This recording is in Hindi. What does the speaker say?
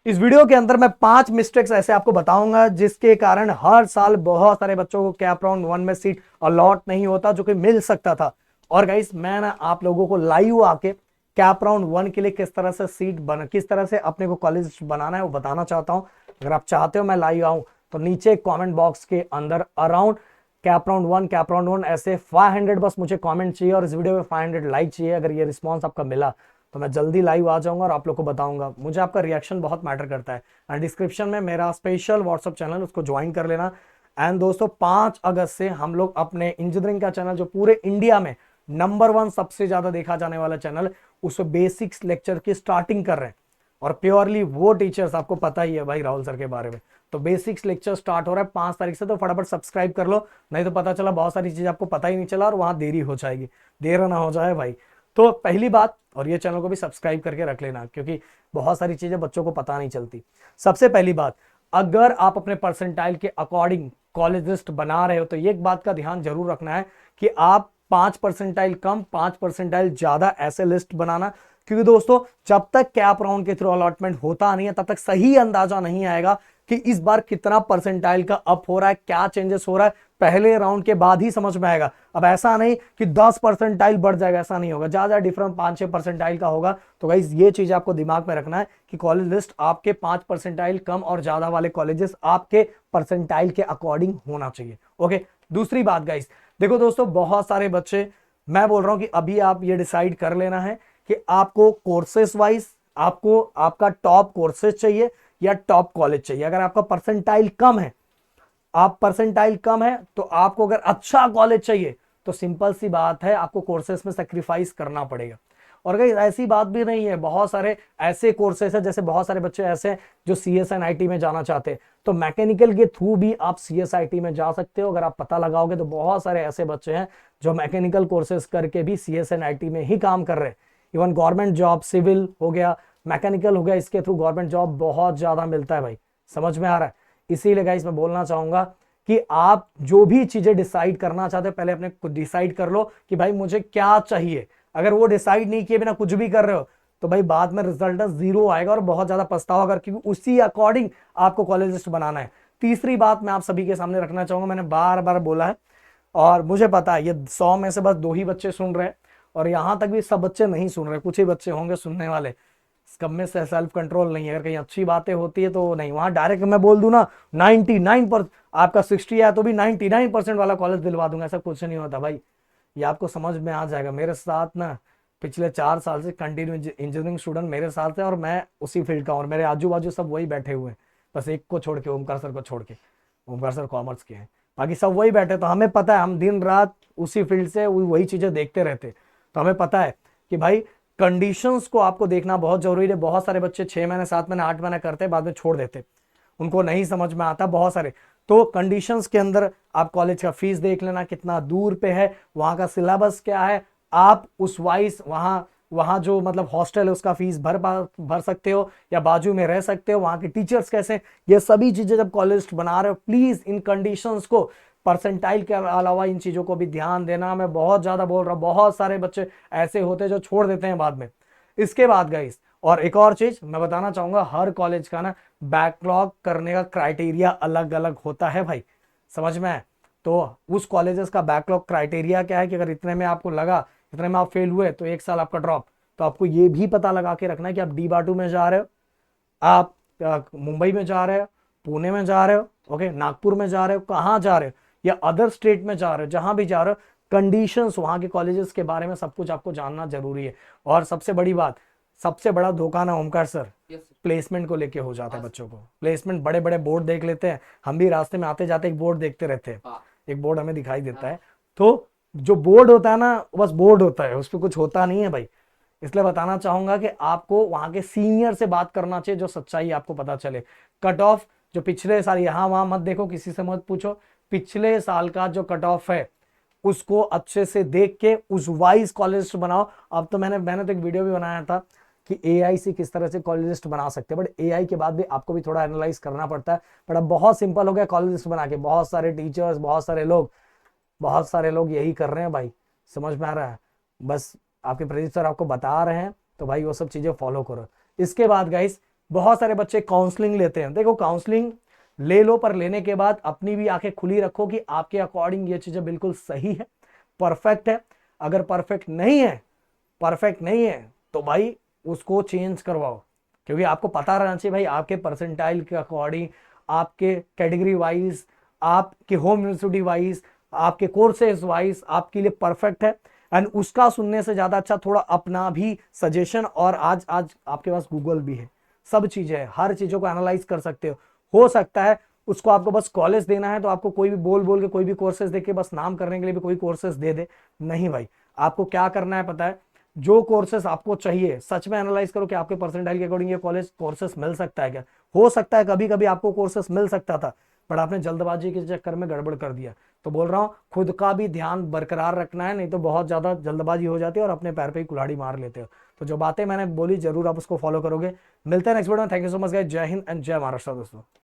इस वीडियो के अंदर मैं 5 मिस्टेक्स ऐसे आपको बताऊंगा जिसके कारण हर साल बहुत सारे बच्चों को कैप राउंड 1 में सीट अलॉट नहीं होता, जो कि मिल सकता था। और गाइस मैं ना आप लोगों को लाइव आके कैप राउंड 1 के लिए किस तरह से किस तरह से अपने को कॉलेज बनाना है वो बताना चाहता हूं। अगर आप चाहते हो मैं लाइव आऊं तो नीचे कमेंट बॉक्स के अंदर अराउंड कैप राउंड 1 ऐसे 500 बस मुझे कमेंट चाहिए और इस वीडियो में 500 लाइक चाहिए। अगर ये रिस्पांस आपका मिला तो मैं जल्दी लाइव आ जाऊंगा और आप लोग को बताऊंगा। मुझे आपका रिएक्शन बहुत मैटर करता है। एंड डिस्क्रिप्शन में मेरा स्पेशल व्हाट्सअप चैनल, उसको ज्वाइन कर लेना। एंड दोस्तों 5 अगस्त से हम लोग अपने इंजीनियरिंग का चैनल, जो पूरे इंडिया में नंबर 1 सबसे ज्यादा देखा जाने वाला चैनल, उसमें बेसिक्स लेक्चर की स्टार्टिंग कर रहे हैं। और प्योरली वो टीचर्स, आपको पता ही है भाई राहुल सर के बारे में। तो बेसिक्स लेक्चर स्टार्ट हो रहा है 5 तारीख से, तो फटाफट सब्सक्राइब कर लो, नहीं तो पता चला बहुत सारी चीज आपको पता ही नहीं चला और वहां देरी हो जाएगी। देर ना हो जाए भाई। तो पहली बात, और ये चैनल को भी सब्सक्राइब करके रख लेना क्योंकि बहुत सारी चीजें बच्चों को पता नहीं चलती। सबसे पहली बात, अगर आप अपने परसेंटाइल के अकॉर्डिंग कॉलेज लिस्ट बना रहे हो तो एक बात का ध्यान जरूर रखना है कि आप 5 परसेंटाइल कम 5 परसेंटाइल ज्यादा ऐसे लिस्ट बनाना। क्योंकि दोस्तों जब तक कैप राउंड के थ्रू अलॉटमेंट होता नहीं है तब तक सही अंदाजा नहीं आएगा कि इस बार कितना परसेंटाइल का अप हो रहा है, क्या चेंजेस हो रहा है। पहले राउंड के बाद ही समझ में आएगा। अब ऐसा नहीं कि 10 परसेंटाइल बढ़ जाएगा, ऐसा नहीं होगा। ज्यादा डिफरेंस 5-6 परसेंटाइल का होगा। तो गाइस ये चीज आपको दिमाग में रखना है कि कॉलेज लिस्ट आपके 5 परसेंटाइल कम और ज्यादा वाले कॉलेजेस आपके परसेंटाइल के अकॉर्डिंग होना चाहिए। ओके, दूसरी बात गाइस, देखो दोस्तों बहुत सारे बच्चे, मैं बोल रहा हूं कि अभी आप ये डिसाइड कर लेना है कि आपको कोर्सेस वाइज आपको आपका टॉप कोर्सेज चाहिए या टॉप कॉलेज चाहिए। अगर आपका परसेंटाइल कम है, आप परसेंटाइल कम है तो आपको अगर अच्छा कॉलेज चाहिए तो सिंपल सी बात है, आपको कोर्सेस में सेक्रीफाइस करना पड़ेगा। और कहीं ऐसी बात भी नहीं है, बहुत सारे ऐसे कोर्सेस है, जैसे बहुत सारे बच्चे ऐसे हैं जो CSNIT में जाना चाहते हैं, तो मैकेनिकल के थ्रू भी आप CSIT में जा सकते हो। अगर आप पता लगाओगे तो बहुत सारे ऐसे बच्चे हैं जो मैकेनिकल कोर्सेस करके भी CSNIT में ही काम कर रहे हैं। इवन गवर्नमेंट जॉब, सिविल हो गया, मैकेनिकल हो गया, इसके थ्रू गवर्नमेंट जॉब बहुत ज्यादा मिलता है भाई। समझ में आ रहा है? इसीलिए गाइस मैं बोलना चाहूंगा कि आप जो भी चीजें डिसाइड करना चाहते हैं पहले अपने को डिसाइड कर लो कि भाई मुझे क्या चाहिए। अगर वो डिसाइड नहीं किए बिना कुछ भी कर रहे हो तो भाई बाद में रिजल्ट 0 आएगा और बहुत ज्यादा पछतावा होगा, क्योंकि उसी अकॉर्डिंग आपको कॉलेज लिस्ट बनाना है। तीसरी बात मैं आप सभी के सामने रखना चाहूंगा, मैंने बार बार बोला है और मुझे पता है ये 100 में से बस 2 ही बच्चे सुन रहे हैं और यहां तक भी सब बच्चे नहीं सुन रहे, कुछ ही बच्चे होंगे सुनने वाले। कब में से सेल्फ कंट्रोल नहीं है। अगर कहीं अच्छी बातें होती है तो नहीं, वहां डायरेक्ट मैं बोल दूं ना 99%, आपका 60 है तो भी 99% वाला कॉलेज दिलवा दूंगा, ऐसा कुछ नहीं होता भाई। ये आपको समझ में आ जाएगा। मेरे साथ ना पिछले 4 साल से कंटिन्यू इंजीनियरिंग स्टूडेंट मेरे साथ है और मैं उसी फील्ड का हूँ और मेरे आजू बाजू सब वही बैठे हुए हैं, बस एक को छोड़ के, ओमकार सर को छोड़ के। ओमकार सर कॉमर्स के हैं, बाकी सब वही बैठे। तो हमें पता है, हम दिन रात उसी फील्ड से वही चीजें देखते रहते, तो हमें पता है कि भाई कंडीशंस को आपको देखना बहुत जरूरी है। बहुत सारे बच्चे 6 महीने 7 महीने 8 महीने करते हैं, बाद में छोड़ देते, उनको नहीं समझ में आता बहुत सारे। तो कंडीशंस के अंदर आप कॉलेज का फीस देख लेना, कितना दूर पे है, वहां का सिलेबस क्या है, आप उस वाइज वहां वहां जो मतलब हॉस्टल है उसका फीस भर सकते हो या बाजू में रह सकते हो, वहां के टीचर्स कैसे, ये सभी चीजें जब कॉलेज बना रहे हो प्लीज इन कंडीशंस को, परसेंटाइल के अलावा इन चीजों को भी ध्यान देना। मैं बहुत ज्यादा बोल रहा हूं, बहुत सारे बच्चे ऐसे होते हैं जो छोड़ देते हैं बाद में। इसके बाद गाइस और एक और चीज मैं बताना चाहूंगा, हर कॉलेज का ना बैकलॉग करने का क्राइटेरिया अलग अलग होता है भाई, समझ में है? तो उस कॉलेजेस का बैकलॉग क्राइटेरिया क्या है कि अगर इतने में आपको लगा, इतने में आप फेल हुए तो 1 साल आपका ड्रॉप। तो आपको ये भी पता लगा के रखना है कि आप D-BATU में जा रहे हो, आप मुंबई में जा रहे हो, पुणे में जा रहे हो, ओके, नागपुर में जा रहे हो, कहाँ जा रहे हो, या अदर स्टेट में जा रहे हो, जहां भी जा रहे हो, कंडीशंस वहां के कॉलेजेस के बारे में सब कुछ आपको जानना जरूरी है। और सबसे बड़ी बात, सबसे बड़ा धोखा ना ओमकार सर, प्लेसमेंट को लेके हो जाता है बच्चों को। प्लेसमेंट बड़े बड़े बोर्ड देख लेते हैं, हम भी रास्ते में आते जाते एक बोर्ड देखते रहते हैं, एक बोर्ड हमें दिखाई देता है, तो जो बोर्ड होता है ना बस बोर्ड होता है, उस पर कुछ होता नहीं है भाई। इसलिए बताना चाहूंगा कि आपको वहां के सीनियर से बात करना चाहिए, जो सच्चाई आपको पता चले। कट ऑफ जो पिछले साल, यहां वहां मत देखो, किसी से मत पूछो, पिछले साल का जो कट ऑफ है उसको अच्छे से देख के उस वाइज कॉलेज लिस्ट बनाओ। अब तो मैंने तो एक वीडियो भी बनाया था कि AI से किस तरह से कॉलेज लिस्ट बना सकते हैं, बट AI के बाद भी आपको भी थोड़ा एनालाइज करना पड़ता है। बट अब बहुत सिंपल हो गया कॉलेज लिस्ट बना के, बहुत सारे टीचर्स, बहुत सारे लोग यही कर रहे हैं भाई, समझ में आ रहा है? बस आपके प्रिंसिपल सर आपको बता रहे हैं तो भाई वो सब चीजें फॉलो करो। इसके बाद गाइस बहुत सारे बच्चे काउंसलिंग लेते हैं। देखो काउंसलिंग ले लो, पर लेने के बाद अपनी भी आंखें खुली रखो कि आपके अकॉर्डिंग ये चीजें बिल्कुल सही है, परफेक्ट है। अगर परफेक्ट नहीं है तो भाई उसको चेंज करवाओ, क्योंकि आपको पता रहना चाहिए भाई आपके परसेंटाइल के अकॉर्डिंग, आपके कैटेगरी वाइज, आपके होम यूनिवर्सिटी वाइज, आपके कोर्सेज वाइज आपके लिए परफेक्ट है। एंड उसका सुनने से ज्यादा अच्छा थोड़ा अपना भी सजेशन, और आज आज आपके पास गूगल भी है, सब चीजें है, हर चीजों को एनालाइज कर सकते हो सकता है उसको आपको बस कॉलेज देना है तो आपको कोई भी बोल बोल के कोई भी कोर्सेज दे के बस नाम करने के लिए भी कोई कोर्सेज दे दे। नहीं भाई, आपको क्या करना है पता है, जो कोर्सेस आपको चाहिए सच में एनालाइज करो कि आपके परसेंटाइल के अकॉर्डिंग ये कॉलेज कोर्सेस मिल सकता है क्या। हो सकता है कभी कभी आपको कोर्सेस मिल सकता था, बट आपने जल्दबाजी के चक्कर में गड़बड़ कर दिया। तो बोल रहा हूं खुद का भी ध्यान बरकरार रखना है, नहीं तो बहुत ज्यादा जल्दबाजी हो जाती है और अपने पैर पे ही कुल्हाड़ी मार लेते हो। तो जो बातें मैंने बोली जरूर आप उसको फॉलो करोगे। मिलते हैं नेक्स्ट वीडियो में। Thank you so much guys, जय हिंद एंड जय महाराष्ट्र दोस्तों।